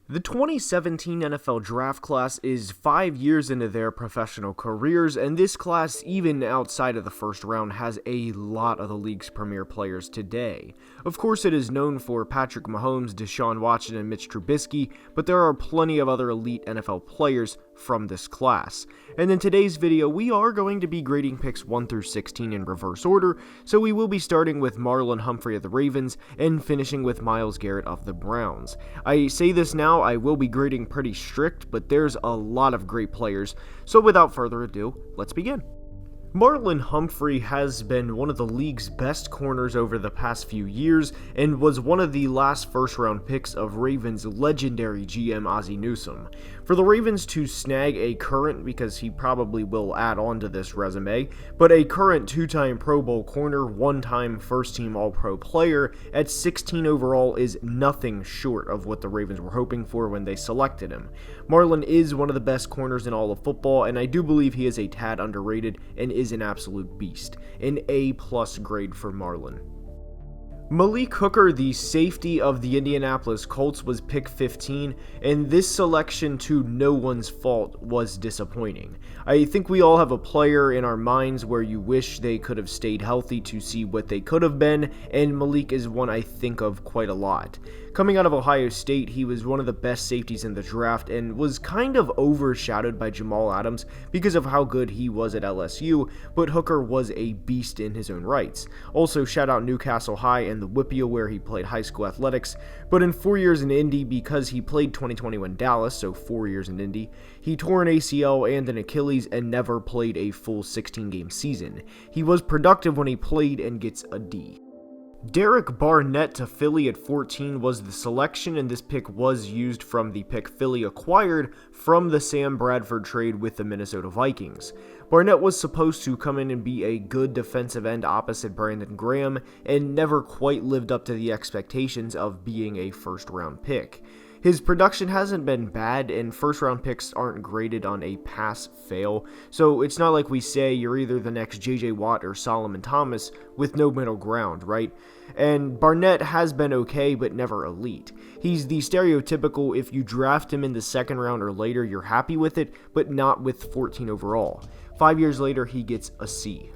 The 2017 NFL draft class is 5 years into their professional careers, and this class, even outside of the first round, has a lot of the league's premier players today. Of course, it is known for Patrick Mahomes, Deshaun Watson, and Mitch Trubisky, but there are plenty of other elite NFL players from this class. And in today's video, we are going to be grading picks 1 through 16 in reverse order, so we will be starting with Marlon Humphrey of the Ravens and finishing with Myles Garrett of the Browns. I say this now, I will be grading pretty strict, but there's a lot of great players, so without further ado, let's begin. Marlon Humphrey has been one of the league's best corners over the past few years and was one of the last first-round picks of Ravens legendary GM Ozzie Newsome. For the Ravens to snag a current, because he probably will add on to this resume, but a current two-time Pro Bowl corner, one-time first-team All-Pro player at 16 overall is nothing short of what the Ravens were hoping for when they selected him. Marlon is one of the best corners in all of football, and I do believe he is a tad underrated and is an absolute beast. An A+ grade for Marlon. Malik Hooker, the safety of the Indianapolis Colts, was pick 15, and this selection, to no one's fault, was disappointing. I think we all have a player in our minds where you wish they could have stayed healthy to see what they could have been, and Malik is one I think of quite a lot. Coming out of Ohio State, he was one of the best safeties in the draft and was kind of overshadowed by Jamal Adams because of how good he was at LSU, but Hooker was a beast in his own rights. Also, shout out Newcastle High and the Whippia where he played high school athletics, but in 4 years in Indy, because he played 2021 Dallas, so 4 years in Indy, he tore an ACL and an Achilles and never played a full 16-game season. He was productive when he played and gets a D. Derek Barnett to Philly at 14 was the selection, and this pick was used from the pick Philly acquired from the Sam Bradford trade with the Minnesota Vikings. Barnett was supposed to come in and be a good defensive end opposite Brandon Graham, and never quite lived up to the expectations of being a first-round pick. His production hasn't been bad, and first-round picks aren't graded on a pass-fail, so it's not like we say you're either the next J.J. Watt or Solomon Thomas with no middle ground, right? And Barnett has been okay, but never elite. He's the stereotypical, if you draft him in the second round or later, you're happy with it, but not with 14 overall. 5 years later, he gets a C.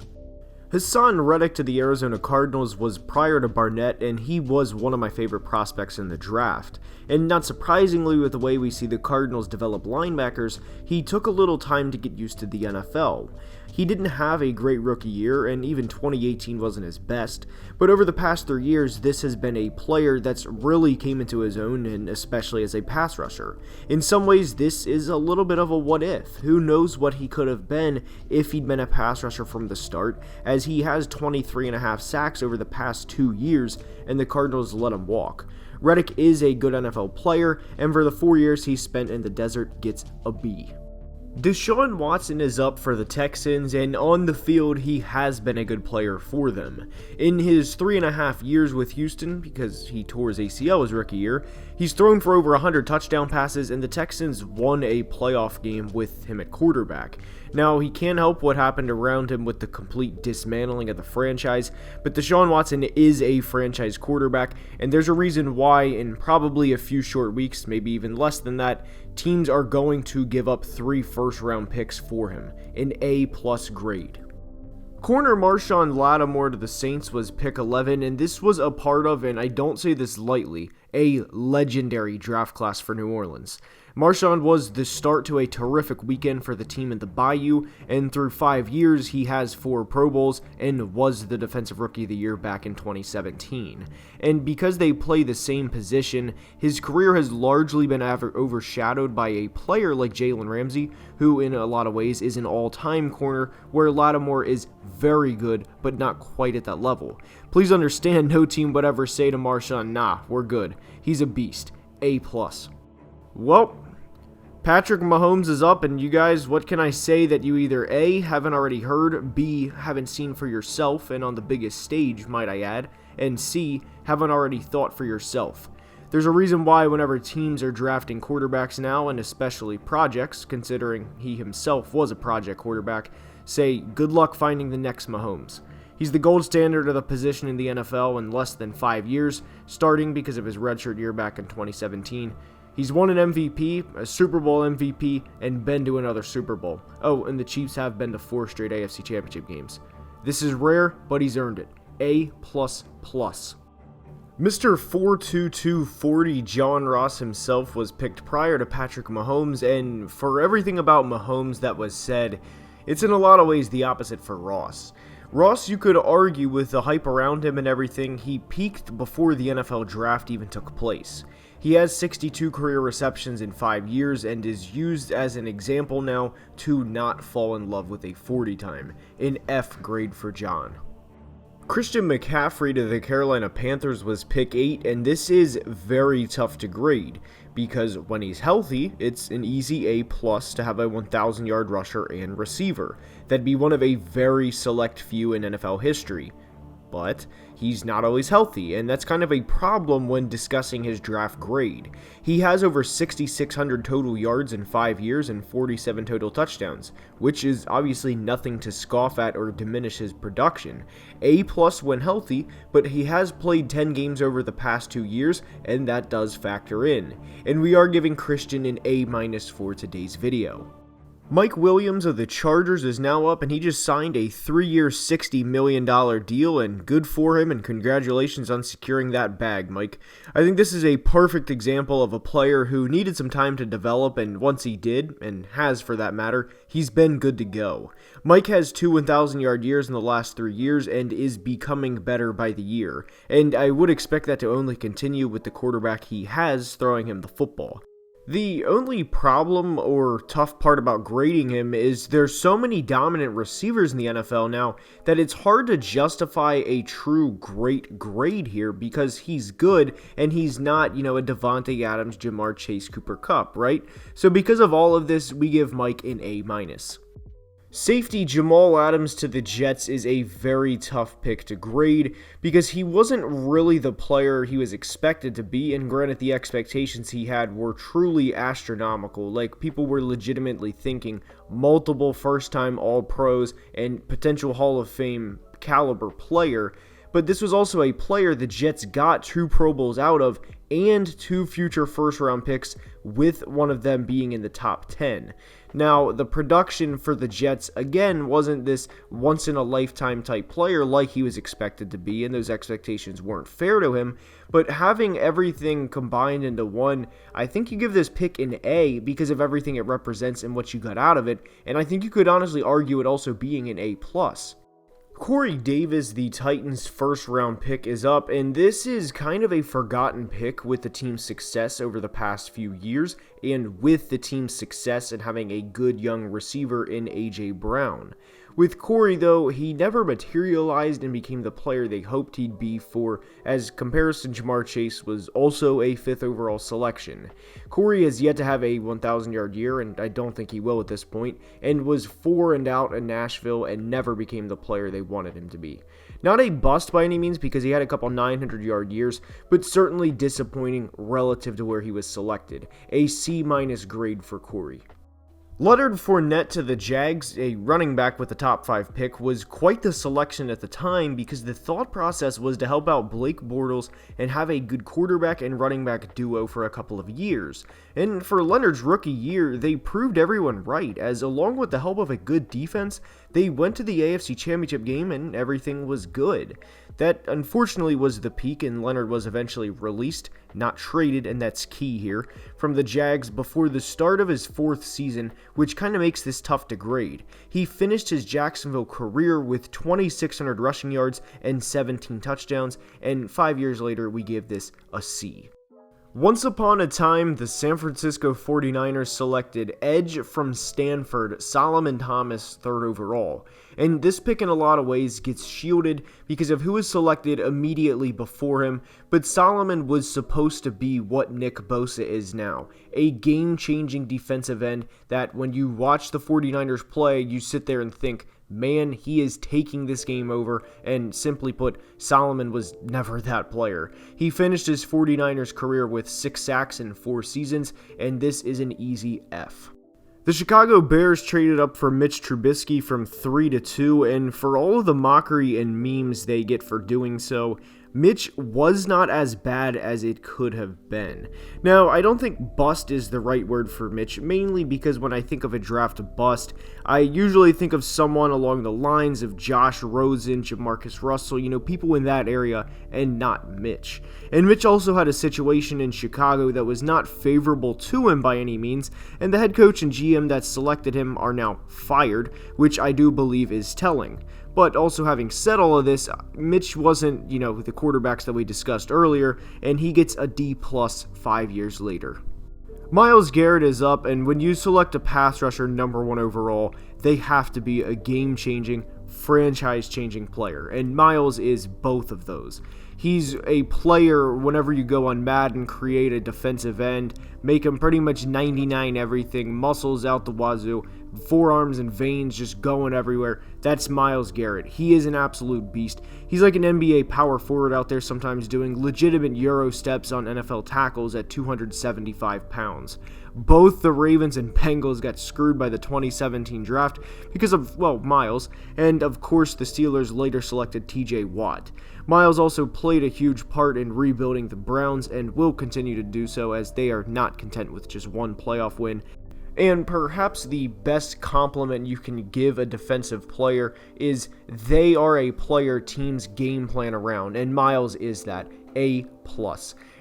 Haason Reddick to the Arizona Cardinals was prior to Barnett, and he was one of my favorite prospects in the draft. And not surprisingly, with the way we see the Cardinals develop linebackers, he took a little time to get used to the NFL. He didn't have a great rookie year, and even 2018 wasn't his best, but over the past 3 years, this has been a player that's really came into his own, and especially as a pass rusher. In some ways, this is a little bit of a what if. Who knows what he could have been if he'd been a pass rusher from the start, as he has 23.5 sacks over the past 2 years, and the Cardinals let him walk. Reddick is a good NFL player, and for the 4 years he spent in the desert, gets a B. Deshaun Watson is up for the Texans, and on the field, he has been a good player for them. In his 3.5 years with Houston, because he tore his ACL his rookie year, he's thrown for over 100 touchdown passes, and the Texans won a playoff game with him at quarterback. Now, he can't help what happened around him with the complete dismantling of the franchise, but Deshaun Watson is a franchise quarterback, and there's a reason why in probably a few short weeks, maybe even less than that, teams are going to give up 3 first-round picks for him, an A+ grade. Corner Marshon Lattimore to the Saints was pick 11, and this was a part of, and I don't say this lightly, a legendary draft class for New Orleans. Marshon was the start to a terrific weekend for the team in the Bayou, and through 5 years he has 4 Pro Bowls and was the Defensive Rookie of the Year back in 2017. And because they play the same position, his career has largely been overshadowed by a player like Jalen Ramsey, who in a lot of ways is an all-time corner, where Lattimore is very good, but not quite at that level. Please understand, no team would ever say to Marshon, nah, we're good. He's a beast. A+. Well, Patrick Mahomes is up, and you guys, what can I say that you either A, haven't already heard, B, haven't seen for yourself, and on the biggest stage, might I add, and C, haven't already thought for yourself. There's a reason why whenever teams are drafting quarterbacks now, and especially projects, considering he himself was a project quarterback, say, good luck finding the next Mahomes. He's the gold standard of the position in the NFL in less than 5 years, starting because of his redshirt year back in 2017. He's won an MVP, a Super Bowl MVP, and been to another Super Bowl. Oh, and the Chiefs have been to 4 straight AFC Championship games. This is rare, but he's earned it. A++. Mr. 42240 John Ross himself was picked prior to Patrick Mahomes, and for everything about Mahomes that was said, it's in a lot of ways the opposite for Ross. Ross, you could argue with the hype around him and everything, he peaked before the NFL draft even took place. He has 62 career receptions in 5 years and is used as an example now to not fall in love with a 40 time, an F grade for John. Christian McCaffrey to the Carolina Panthers was pick 8, and this is very tough to grade, because when he's healthy, it's an easy A+ to have a 1,000-yard rusher and receiver. That'd be one of a very select few in NFL history. But he's not always healthy, and that's kind of a problem when discussing his draft grade. He has over 6,600 total yards in 5 years and 47 total touchdowns, which is obviously nothing to scoff at or diminish his production. A+ when healthy, but he has played 10 games over the past 2 years, and that does factor in. And we are giving Christian an A- for today's video. Mike Williams of the Chargers is now up, and he just signed a 3-year, $60 million deal, and good for him, and congratulations on securing that bag, Mike. I think this is a perfect example of a player who needed some time to develop, and once he did, and has for that matter, he's been good to go. Mike has 2 1,000-yard years in the last 3 years, and is becoming better by the year, and I would expect that to only continue with the quarterback he has throwing him the football. The only problem or tough part about grading him is there's so many dominant receivers in the NFL now that it's hard to justify a true great grade here because he's good and he's not, a Devontae Adams, Jamar Chase, Cooper Kupp, right? So because of all of this, we give Mike an A-. Safety Jamal Adams to the Jets is a very tough pick to grade because he wasn't really the player he was expected to be, and granted the expectations he had were truly astronomical. Like, people were legitimately thinking multiple first-time All-Pros and potential Hall of Fame caliber player, but this was also a player the Jets got 2 Pro Bowls out of and 2 future first-round picks, with one of them being in the top 10. Now, the production for the Jets, again, wasn't this once-in-a-lifetime type player like he was expected to be, and those expectations weren't fair to him, but having everything combined into one, I think you give this pick an A because of everything it represents and what you got out of it, and I think you could honestly argue it also being an A+. Corey Davis, the Titans' first-round pick, is up, and this is kind of a forgotten pick with the team's success over the past few years, and with the team's success in having a good young receiver in A.J. Brown. With Corey, though, he never materialized and became the player they hoped he'd be for, as comparison Jamar Chase was also a 5th overall selection. Corey has yet to have a 1,000-yard year, and I don't think he will at this point, and was 4 and out in Nashville and never became the player they wanted him to be. Not a bust by any means because he had a couple 900-yard years, but certainly disappointing relative to where he was selected. A C- grade for Corey. Leonard Fournette to the Jags, a running back with the top 5 pick, was quite the selection at the time because the thought process was to help out Blake Bortles and have a good quarterback and running back duo for a couple of years. And for Leonard's rookie year, they proved everyone right, as along with the help of a good defense, they went to the AFC Championship game and everything was good. That unfortunately was the peak, and Leonard was eventually released, not traded, and that's key here, from the Jags before the start of his 4th season, which kind of makes this tough to grade. He finished his Jacksonville career with 2,600 rushing yards and 17 touchdowns, and 5 years later we give this a C. Once upon a time, the San Francisco 49ers selected edge from Stanford, Solomon Thomas, 3rd overall. And this pick in a lot of ways gets shielded because of who was selected immediately before him, but Solomon was supposed to be what Nick Bosa is now, a game-changing defensive end that when you watch the 49ers play, you sit there and think, man, he is taking this game over, and simply put, Solomon was never that player. He finished his 49ers career with 6 sacks in 4 seasons, and this is an easy F. The Chicago Bears traded up for Mitch Trubisky from 3 to 2, and for all of the mockery and memes they get for doing so, Mitch was not as bad as it could have been. Now, I don't think bust is the right word for Mitch, mainly because when I think of a draft bust, I usually think of someone along the lines of Josh Rosen, Jamarcus Russell, people in that area, and not Mitch. And Mitch also had a situation in Chicago that was not favorable to him by any means, and the head coach and GM that selected him are now fired, which I do believe is telling. But also, having said all of this, Mitch wasn't, the quarterbacks that we discussed earlier, and he gets a D+ 5 years later. Myles Garrett is up, and when you select a pass rusher number 1 overall, they have to be a game-changing, franchise-changing player, and Myles is both of those. He's a player, whenever you go on Madden, create a defensive end, make him pretty much 99 everything, muscles out the wazoo, forearms and veins just going everywhere. That's Myles Garrett. He is an absolute beast. He's like an NBA power forward out there sometimes doing legitimate Euro steps on NFL tackles at 275 pounds. Both the Ravens and Bengals got screwed by the 2017 draft because of, Myles, and of course the Steelers later selected TJ Watt. Myles also played a huge part in rebuilding the Browns and will continue to do so, as they are not content with just one playoff win. And perhaps the best compliment you can give a defensive player is they are a player teams game plan around, and Myles is that, A+.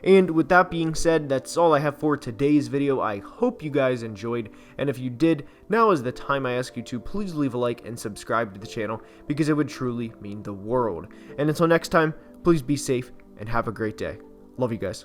And with that being said, that's all I have for today's video. I hope you guys enjoyed, and if you did, now is the time I ask you to please leave a like and subscribe to the channel, because it would truly mean the world. And until next time, please be safe and have a great day. Love you guys.